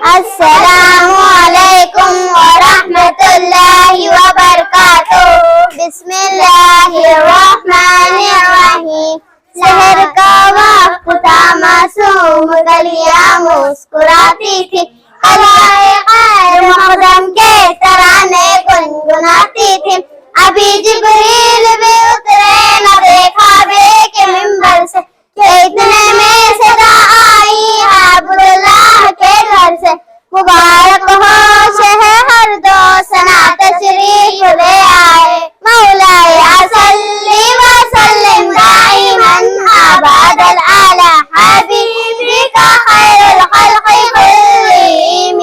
अस्सलामुअलैकुम वरहमतुल्लाहि वबरकातुहू। बिस्मिल्लाहिर्रहमानिर्रहीम। शहर का वक्त था, मासूम गलियां मुस्कुराती थी, हवाए खैर मक़दम के तराने गुनगुनाती थी। अभी जिब्रील भी उतरे न देखा बे के मिंबर से, कि इतने में सदा आई अब्दुल्लाह के घर से। मुबारक हो शहर दो सना तशरीफ ले आए, मौलाया सल्ली व सल्लिम दाइमन अबदल अला हबीबिका खैरुल खल्क़ि कुल्लिहिम।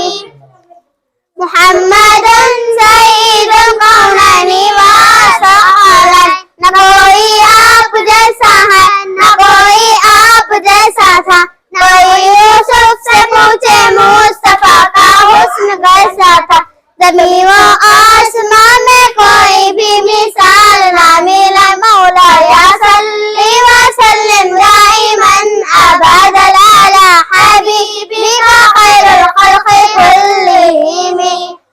मुहम्मदन सय्यिदुल कौनैनि व सकलैन। न कोई आप जैसा है, न कोई आप जैसा था, न कोई यूसुफ से पूछे मुस्तफा का हुस्न कैसा था। ज़मीन व आसमां में कोई भी मिसाल ना मिला, मौलाया सल्ली व सल्लिम दाइमन अबदल अला हबीबिका खैरुल खल्क़ि कुल्लिहिम।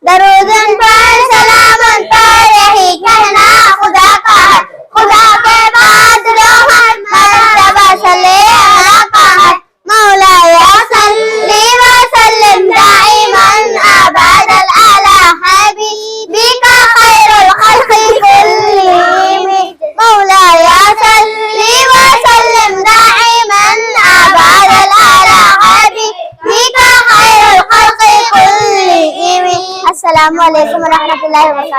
दरूदन पर सलामन पर यही कहना खुदा का है, खुदा के बाद रोहन मर्तबा सल्ले अला का है, मौलाया सल्ली व सल्लिम दाइमन अबदल अला हबीबिका खैरुल खल्क़ि कुल्लिहिम। मौलाया सल्ली व सल्लिम दाइमन अबदल अला हबीबिका खैरुल खल्क़ि कुल्लिहिम। अस्सलामु अलैकुम व रहमतुल्लाहि व बरकातुहू।